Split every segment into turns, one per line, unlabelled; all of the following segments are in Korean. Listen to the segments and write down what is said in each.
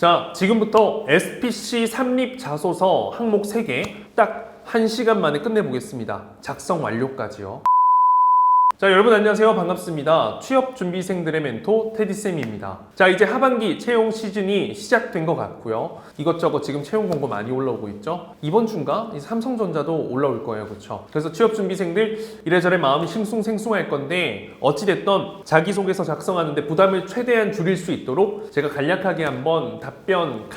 자, 지금부터 SPC 삼립 자소서 항목 3개 딱 1시간 만에 끝내보겠습니다. 작성 완료까지요. 자, 여러분 안녕하세요. 반갑습니다. 취업준비생들의 멘토 테디쌤입니다. 자, 이제 하반기 채용 시즌이 시작된 것 같고요. 이것저것 지금 채용 공고 많이 올라오고 있죠. 이번 주인가? 삼성전자도 올라올 거예요. 그렇죠? 그래서 취업준비생들 이래저래 마음이 싱숭생숭할 건데 어찌됐던 자기소개서 작성하는데 부담을 최대한 줄일 수 있도록 제가 간략하게 한번 답변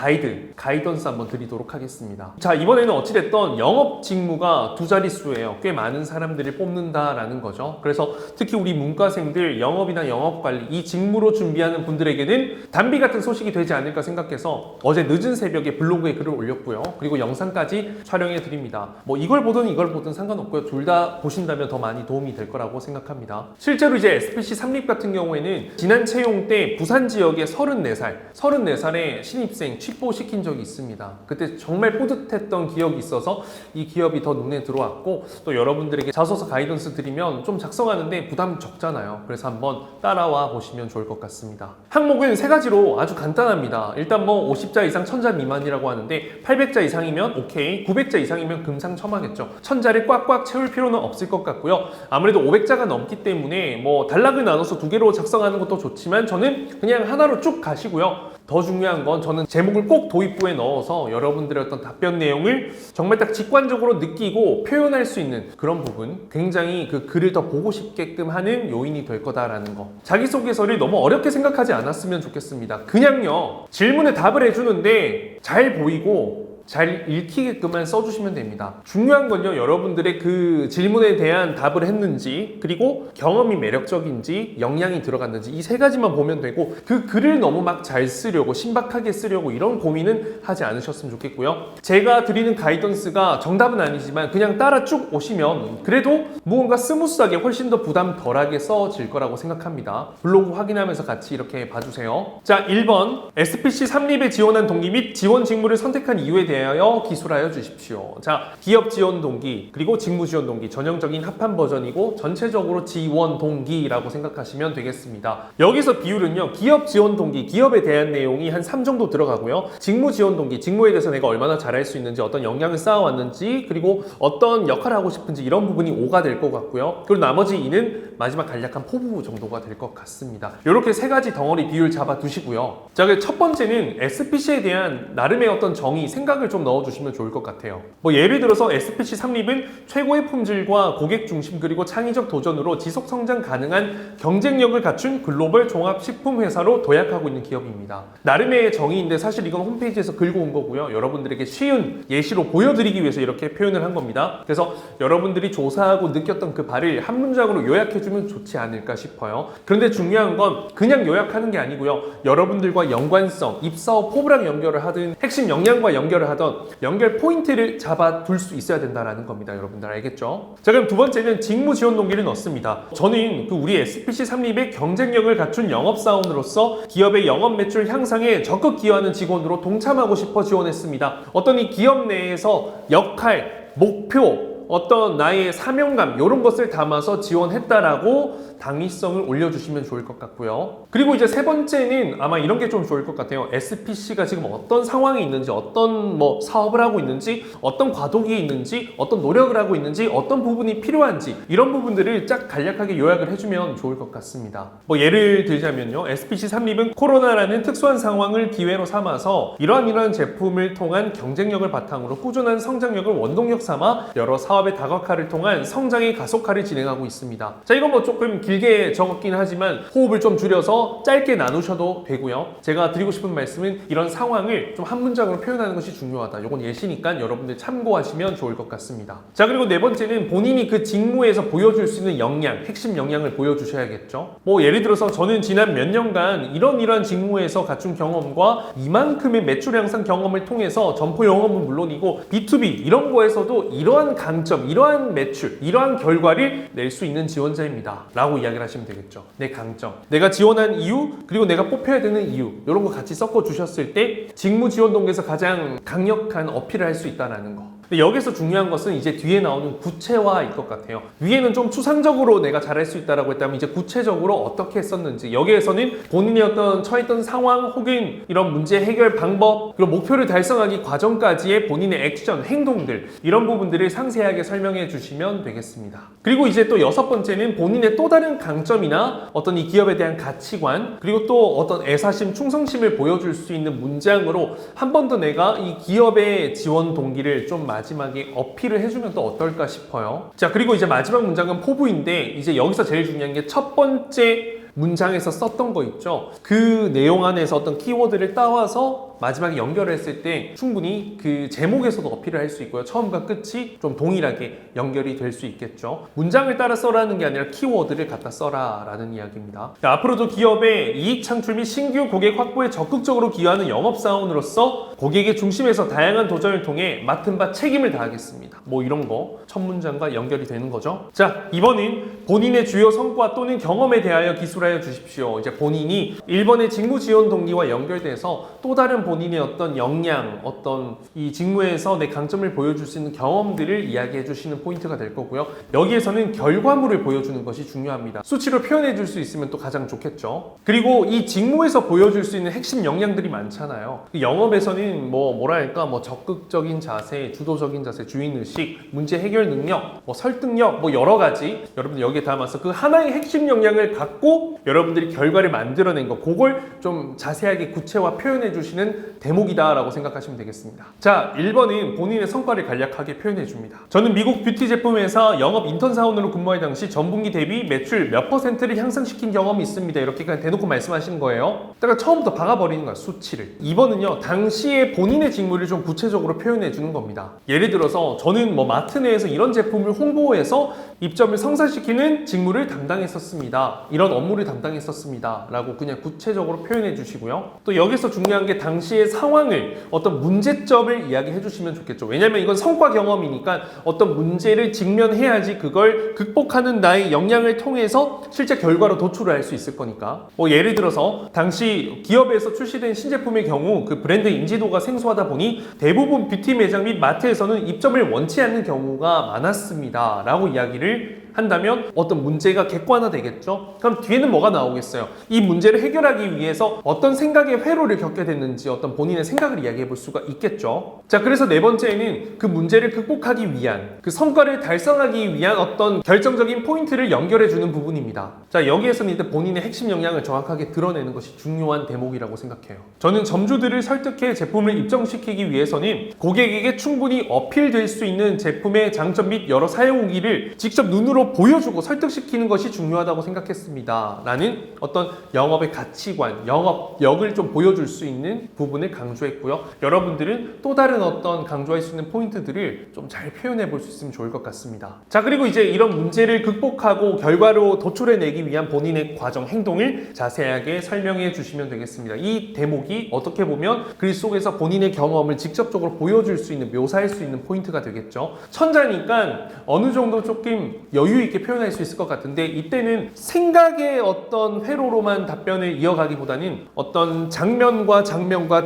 가이던스 한번 드리도록 하겠습니다. 자, 이번에는 어찌됐던 영업 직무가 2자릿수예요. 꽤 많은 사람들을 뽑는다라는 거죠. 그래서 특히 우리 문과생들 영업이나 영업관리 이 직무로 준비하는 분들에게는 단비 같은 소식이 되지 않을까 생각해서 어제 늦은 새벽에 블로그에 글을 올렸고요. 그리고 영상까지 촬영해 드립니다. 뭐 이걸 보든 상관없고요. 둘 다 보신다면 더 많이 도움이 될 거라고 생각합니다. 실제로 이제 SPC 삼립 같은 경우에는 지난 채용 때 부산 지역에 34살의 신입생 취뽀시킨 적이 있습니다. 그때 정말 뿌듯했던 기억이 있어서 이 기업이 더 눈에 들어왔고 또 여러분들에게 자소서 가이던스 드리면 좀 작성하는데 부담 적잖아요. 그래서 한번 따라와 보시면 좋을 것 같습니다. 항목은 3가지로 아주 간단합니다. 일단 뭐 50자 이상 1000자 미만이라고 하는데 800자 이상이면 오케이, 900자 이상이면 금상첨화겠죠. 1000자를 꽉꽉 채울 필요는 없을 것 같고요. 아무래도 500자가 넘기 때문에 뭐 단락을 나눠서 2개로 작성하는 것도 좋지만 저는 그냥 하나로 쭉 가시고요. 더 중요한 건 저는 제목을 꼭 도입부에 넣어서 여러분들의 어떤 답변 내용을 정말 딱 직관적으로 느끼고 표현할 수 있는 그런 부분, 굉장히 그 글을 더 보고 싶게끔 하는 요인이 될 거다라는 거. 자기소개서를 너무 어렵게 생각하지 않았으면 좋겠습니다. 그냥요, 질문에 답을 해주는데 잘 보이고 잘 읽히게끔만 써주시면 됩니다. 중요한 건요, 여러분들의 그 질문에 대한 답을 했는지, 그리고 경험이 매력적인지, 역량이 들어갔는지 이 3가지만 보면 되고 그 글을 너무 막 잘 쓰려고 신박하게 쓰려고 이런 고민은 하지 않으셨으면 좋겠고요. 제가 드리는 가이던스가 정답은 아니지만 그냥 따라 쭉 오시면 그래도 무언가 스무스하게 훨씬 더 부담 덜하게 써질 거라고 생각합니다. 블로그 확인하면서 같이 이렇게 봐주세요. 자, 1번 SPC 삼립에 지원한 동기 및 지원 직무를 선택한 이유에 대하여 기술하여 주십시오. 자, 기업 지원 동기 그리고 직무 지원 동기 전형적인 합한 버전이고 전체적으로 지원 동기라고 생각하시면 되겠습니다. 여기서 비율은요, 기업 지원 동기, 기업에 대한 내용이 한 3 정도 들어가고요. 직무 지원 동기, 직무에 대해서 내가 얼마나 잘할 수 있는지, 어떤 역량을 쌓아왔는지, 그리고 어떤 역할을 하고 싶은지 이런 부분이 5가 될 것 같고요. 그리고 나머지 2는 마지막 간략한 포부 정도가 될 것 같습니다. 이렇게 3가지 덩어리 비율 잡아 두시고요. 자, 첫 번째는 SPC에 대한 나름의 어떤 정의, 생각을 좀 넣어주시면 좋을 것 같아요. 뭐 예를 들어서 SPC 삼립은 최고의 품질과 고객 중심 그리고 창의적 도전으로 지속 성장 가능한 경쟁력을 갖춘 글로벌 종합식품 회사로 도약하고 있는 기업입니다. 나름의 정의인데 사실 이건 홈페이지에서 긁어 온 거고요. 여러분들에게 쉬운 예시로 보여드리기 위해서 이렇게 표현을 한 겁니다. 그래서 여러분들이 조사하고 느꼈던 그 바를 한 문장으로 요약해주면 좋지 않을까 싶어요. 그런데 중요한 건 그냥 요약하는 게 아니고요. 여러분들과 연관성, 입사업 포부랑 연결을 하든 핵심 역량과 연결을 하든 연결 포인트를 잡아둘 수 있어야 된다는 겁니다. 여러분들 알겠죠? 자, 그럼 2번째는 직무 지원 동기를 넣습니다. 저는 우리 SPC 삼립의 경쟁력을 갖춘 영업사원으로서 기업의 영업 매출 향상에 적극 기여하는 직원으로 동참하고 싶어 지원했습니다. 어떤 이 기업 내에서 역할, 목표, 어떤 나의 사명감 이런 것을 담아서 지원했다라고 당위성을 올려주시면 좋을 것 같고요. 그리고 이제 3번째는 아마 이런 게 좀 좋을 것 같아요. SPC가 지금 어떤 상황이 있는지, 어떤 뭐 사업을 하고 있는지, 어떤 과도기에 있는지, 어떤 노력을 하고 있는지, 어떤 부분이 필요한지 이런 부분들을 쫙 간략하게 요약을 해주면 좋을 것 같습니다. 뭐 예를 들자면요, SPC 삼립은 코로나라는 특수한 상황을 기회로 삼아서 이러한 제품을 통한 경쟁력을 바탕으로 꾸준한 성장력을 원동력 삼아 여러 사업의 다각화를 통한 성장의 가속화를 진행하고 있습니다. 자, 이건 뭐 조금 길게 적었긴 하지만 호흡을 좀 줄여서 짧게 나누셔도 되고요. 제가 드리고 싶은 말씀은 이런 상황을 좀 한 문장으로 표현하는 것이 중요하다. 이건 예시니까 여러분들 참고하시면 좋을 것 같습니다. 자, 그리고 4번째는 본인이 그 직무에서 보여줄 수 있는 역량, 핵심 역량을 보여주셔야겠죠. 뭐 예를 들어서 저는 지난 몇 년간 이러한 직무에서 갖춘 경험과 이만큼의 매출 향상 경험을 통해서 점포 영업은 물론이고 B2B 이런 거에서도 이러한 강점, 이러한 매출, 이러한 결과를 낼 수 있는 지원자입니다. 라고 이야기를 하시면 되겠죠. 내 강점, 내가 지원한 이유, 그리고 내가 뽑혀야 되는 이유 이런 거 같이 섞어 주셨을 때 직무 지원 동기에서 가장 강력한 어필을 할 수 있다는 거. 근데 여기서 중요한 것은 이제 뒤에 나오는 구체화일 것 같아요. 위에는 좀 추상적으로 내가 잘할 수 있다라고 했다면 이제 구체적으로 어떻게 했었는지, 여기에서는 본인이 어떤 처했던 상황 혹은 이런 문제 해결 방법, 그리고 목표를 달성하기 과정까지의 본인의 액션, 행동들, 이런 부분들을 상세하게 설명해 주시면 되겠습니다. 그리고 이제 또 6번째는 본인의 또 다른 강점이나 어떤 이 기업에 대한 가치관, 그리고 또 어떤 애사심, 충성심을 보여줄 수 있는 문장으로 한 번 더 내가 이 기업의 지원 동기를 좀 마지막에 어필을 해주면 또 어떨까 싶어요. 자, 그리고 이제 마지막 문장은 포부인데, 이제 여기서 제일 중요한 게 첫 번째 문장에서 썼던 거 있죠. 그 내용 안에서 어떤 키워드를 따와서 마지막에 연결을 했을 때 충분히 그 제목에서도 어필을 할 수 있고요. 처음과 끝이 좀 동일하게 연결이 될 수 있겠죠. 문장을 따라 써라는 게 아니라 키워드를 갖다 써라 라는 이야기입니다. 앞으로도 기업의 이익 창출 및 신규 고객 확보에 적극적으로 기여하는 영업사원으로서 고객의 중심에서 다양한 도전을 통해 맡은 바 책임을 다하겠습니다. 뭐 이런 거 첫 문장과 연결이 되는 거죠. 자, 2번은 본인의 주요 성과 또는 경험에 대하여 기술하여 주십시오. 이제 본인이 1번의 직무 지원 동기와 연결돼서 또 다른 본인의 어떤 역량, 어떤 이 직무에서 내 강점을 보여줄 수 있는 경험들을 이야기해 주시는 포인트가 될 거고요. 여기에서는 결과물을 보여주는 것이 중요합니다. 수치로 표현해 줄 수 있으면 또 가장 좋겠죠. 그리고 이 직무에서 보여줄 수 있는 핵심 역량들이 많잖아요. 영업에서는 뭐랄까 적극적인 자세, 주도적인 자세, 주인의식, 문제 해결 능력, 설득력, 여러 가지 여러분들 여기에 담아서 그 하나의 핵심 역량을 갖고 여러분들이 결과를 만들어낸 거, 그걸 좀 자세하게 구체화 표현해 주시는 대목이다라고 생각하시면 되겠습니다. 자, 1번은 본인의 성과를 간략하게 표현해 줍니다. 저는 미국 뷰티 제품 회사 영업 인턴 사원으로 근무할 당시 전분기 대비 매출 몇 %를 향상시킨 경험이 있습니다. 이렇게 그냥 대놓고 말씀하시는 거예요. 그러니까 처음부터 박아버리는 거야, 수치를. 2번은요, 당시에 본인의 직무를 좀 구체적으로 표현해 주는 겁니다. 예를 들어서 저는 마트 내에서 이런 제품을 홍보해서 입점을 성사시키는 직무를 담당했었습니다. 이런 업무를 담당했었습니다. 라고 그냥 구체적으로 표현해 주시고요. 또 여기서 중요한 게 당시의 상황을, 어떤 문제점을 이야기해 주시면 좋겠죠. 왜냐면 이건 성과 경험이니까 어떤 문제를 직면해야지 그걸 극복하는 나의 역량을 통해서 실제 결과로 도출을 할 수 있을 거니까. 예를 들어서 당시 기업에서 출시된 신제품의 경우 그 브랜드 인지도가 생소하다 보니 대부분 뷰티 매장 및 마트에서는 입점을 원치 않는 경우가 많았습니다. 라고 이야기를 한다면 어떤 문제가 객관화되겠죠? 그럼 뒤에는 뭐가 나오겠어요? 이 문제를 해결하기 위해서 어떤 생각의 회로를 겪게 됐는지 어떤 본인의 생각을 이야기해 볼 수가 있겠죠. 자, 그래서 네 번째는 그 문제를 극복하기 위한, 그 성과를 달성하기 위한 어떤 결정적인 포인트를 연결해 주는 부분입니다. 자, 여기에서는 이제 본인의 핵심 역량을 정확하게 드러내는 것이 중요한 대목이라고 생각해요. 저는 점주들을 설득해 제품을 입점시키기 위해서는 고객에게 충분히 어필될 수 있는 제품의 장점 및 여러 사용 후기를 직접 눈으로 보여주고 설득시키는 것이 중요하다고 생각했습니다. 라는 어떤 영업의 가치관, 영업력을 좀 보여줄 수 있는 부분을 강조했고요. 여러분들은 또 다른 어떤 강조할 수 있는 포인트들을 좀 잘 표현해 볼 수 있으면 좋을 것 같습니다. 자, 그리고 이제 이런 문제를 극복하고 결과로 도출해내기 위한 본인의 과정, 행동을 자세하게 설명해 주시면 되겠습니다. 이 대목이 어떻게 보면 글 속에서 본인의 경험을 직접적으로 보여줄 수 있는, 묘사할 수 있는 포인트가 되겠죠. 천자니까 어느 정도 조금 여유 있게 표현할 수 있을 것 같은데, 이때는 생각의 어떤 회로로만 답변을 이어가기보다는 어떤 장면과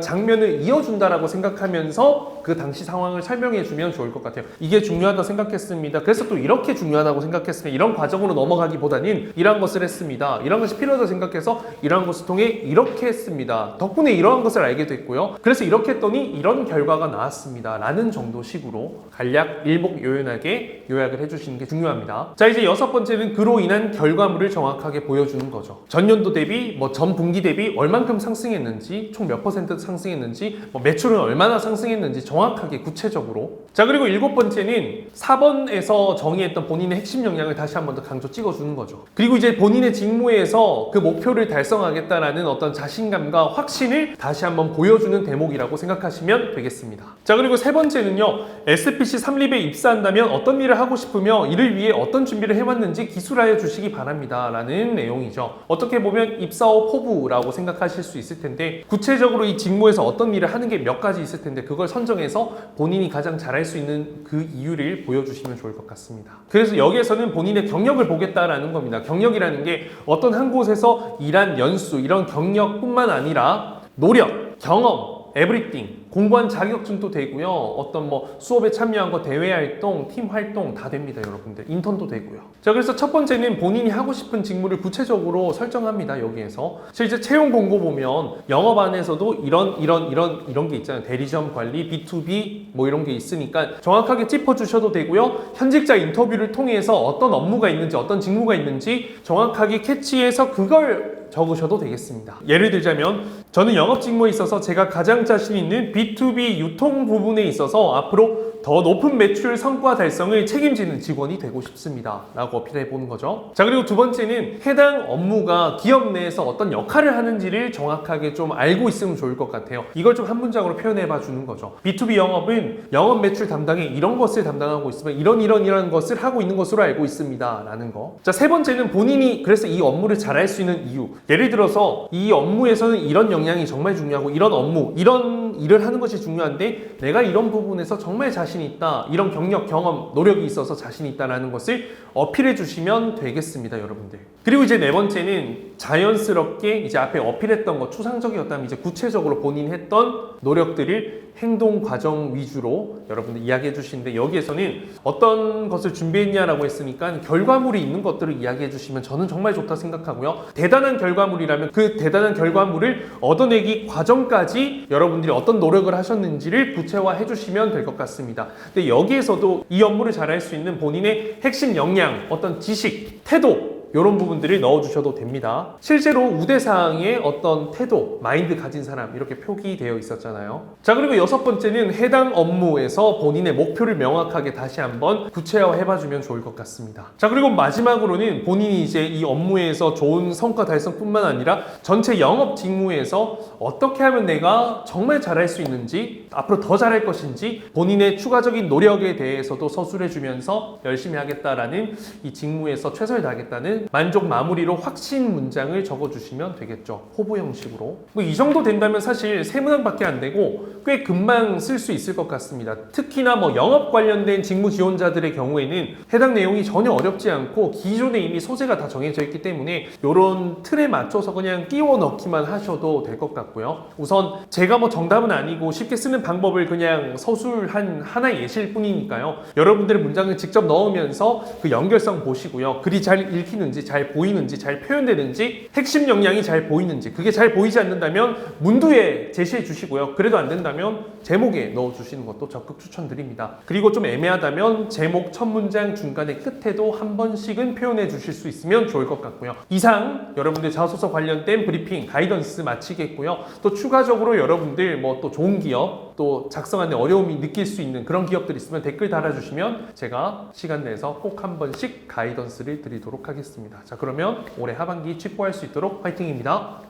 장면을 이어준다라고 생각하면서 그 당시 상황을 설명해 주면 좋을 것 같아요. 이게 중요하다고 생각했습니다. 그래서 또 이렇게 중요하다고 생각했습니다. 이런 과정으로 넘어가기보다는 이러한 것을 했습니다. 이런 것이 필요하다고 생각해서 이러한 것을 통해 이렇게 했습니다. 덕분에 이러한 것을 알게 됐고요. 그래서 이렇게 했더니 이런 결과가 나왔습니다. 라는 정도 식으로 간략 일목요연하게 요약을 해주시는 게 중요합니다. 자, 이제 6번째는 그로 인한 결과물을 정확하게 보여주는 거죠. 전년도 대비, 전 분기 대비 얼만큼 상승했는지, 총 몇 % 상승했는지, 매출은 얼마나 상승했는지 정확하게 구체적으로. 자, 그리고 7번째는 4번에서 정의했던 본인의 핵심 역량을 다시 한 번 더 강조 찍어주는 거죠. 그리고 이제 본인의 직무에서 그 목표를 달성하겠다라는 어떤 자신감과 확신을 다시 한번 보여주는 대목이라고 생각하시면 되겠습니다. 자, 그리고 세 번째는요, SPC 3립에 입사한다면 어떤 일을 하고 싶으며 이를 위해 어떤 준비를 해왔는지 기술하여 주시기 바랍니다. 라는 내용이죠. 어떻게 보면 입사 후 포부라고 생각하실 수 있을 텐데, 구체적으로 이 직무에서 어떤 일을 하는 게 몇 가지 있을 텐데 그걸 선정해서 본인이 가장 잘할 수 있는 그 이유를 보여주시면 좋을 것 같습니다. 그래서 여기에서는 본인의 경력을 보겠다라는 겁니다. 경력이라는 게 어떤 한 곳에서 일한 연수, 이런 경력뿐만 아니라 노력, 경험, 에브리띵. 공부한 자격증도 되고요. 어떤 뭐 수업에 참여한 거, 대외 활동, 팀 활동 다 됩니다, 여러분들. 인턴도 되고요. 자, 그래서 첫 번째는 본인이 하고 싶은 직무를 구체적으로 설정합니다, 여기에서. 실제 채용 공고 보면 영업 안에서도 이런 게 있잖아요. 대리점 관리, B2B 뭐 이런 게 있으니까 정확하게 짚어주셔도 되고요. 현직자 인터뷰를 통해서 어떤 업무가 있는지, 어떤 직무가 있는지 정확하게 캐치해서 그걸 적으셔도 되겠습니다. 예를 들자면 저는 영업 직무에 있어서 제가 가장 자신 있는 B2B 유통 부분에 있어서 앞으로 더 높은 매출 성과 달성을 책임지는 직원이 되고 싶습니다 라고 어필해 보는 거죠. 자, 그리고 두 번째는 해당 업무가 기업 내에서 어떤 역할을 하는지를 정확하게 좀 알고 있으면 좋을 것 같아요. 이걸 좀 한 문장으로 표현해 봐 주는 거죠. B2B 영업은 영업 매출 담당에 이런 것을 담당하고 있으면 이런 것을 하고 있는 것으로 알고 있습니다 라는 거. 자, 세 번째는 본인이 그래서 이 업무를 잘할 수 있는 이유. 예를 들어서 이 업무에서는 이런 역량이 정말 중요하고 이런 업무, 이런 일을 하는 것이 중요한데 내가 이런 부분에서 정말 자신 있다, 이런 경력, 경험, 노력이 있어서 자신 있다라는 것을 어필해 주시면 되겠습니다, 여러분들. 그리고 이제 네 번째는 자연스럽게 이제 앞에 어필했던 것, 추상적이었다면 이제 구체적으로 본인 했던 노력들을 행동 과정 위주로 여러분들 이야기해 주시는데, 여기에서는 어떤 것을 준비했냐라고 했으니까 결과물이 있는 것들을 이야기해 주시면 저는 정말 좋다 생각하고요. 대단한 결과물이라면 그 대단한 결과물을 얻어내기 과정까지 여러분들이 어떤 노력을 하셨는지를 구체화해 주시면 될 것 같습니다. 근데 여기에서도 이 업무를 잘할 수 있는 본인의 핵심 역량, 어떤 지식, 태도, 이런 부분들을 넣어주셔도 됩니다. 실제로 우대사항에 어떤 태도, 마인드 가진 사람 이렇게 표기되어 있었잖아요. 자, 그리고 여섯 번째는 해당 업무에서 본인의 목표를 명확하게 다시 한번 구체화해봐주면 좋을 것 같습니다. 자, 그리고 마지막으로는 본인이 이제 이 업무에서 좋은 성과 달성뿐만 아니라 전체 영업 직무에서 어떻게 하면 내가 정말 잘할 수 있는지, 앞으로 더 잘할 것인지 본인의 추가적인 노력에 대해서도 서술해주면서 열심히 하겠다라는, 이 직무에서 최선을 다하겠다는 만족 마무리로 확신 문장을 적어주시면 되겠죠. 호부 형식으로. 뭐 이 정도 된다면 사실 3문항밖에 안 되고 꽤 금방 쓸 수 있을 것 같습니다. 특히나 뭐 영업 관련된 직무 지원자들의 경우에는 해당 내용이 전혀 어렵지 않고 기존에 이미 소재가 다 정해져 있기 때문에 이런 틀에 맞춰서 그냥 끼워 넣기만 하셔도 될 것 같고요. 우선 제가 뭐 정답은 아니고 쉽게 쓰는 방법을 그냥 서술한 하나의 예시일 뿐이니까요. 여러분들의 문장을 직접 넣으면서 그 연결성 보시고요. 글이 잘 읽히는지, 잘 보이는지, 잘 표현되는지, 핵심 역량이 잘 보이는지, 그게 잘 보이지 않는다면 문두에 제시해 주시고요. 그래도 안 된다면 제목에 넣어 주시는 것도 적극 추천드립니다. 그리고 좀 애매하다면 제목 첫 문장 중간에 끝에도 한 번씩은 표현해 주실 수 있으면 좋을 것 같고요. 이상 여러분들 자소서 관련된 브리핑, 가이던스 마치겠고요. 또 추가적으로 여러분들 뭐 또 좋은 기업, 또 작성하는 어려움이 느낄 수 있는 그런 기업들 있으면 댓글 달아주시면 제가 시간 내서 꼭 한 번씩 가이던스를 드리도록 하겠습니다. 자, 그러면 올해 하반기 취뽀할 수 있도록 화이팅입니다.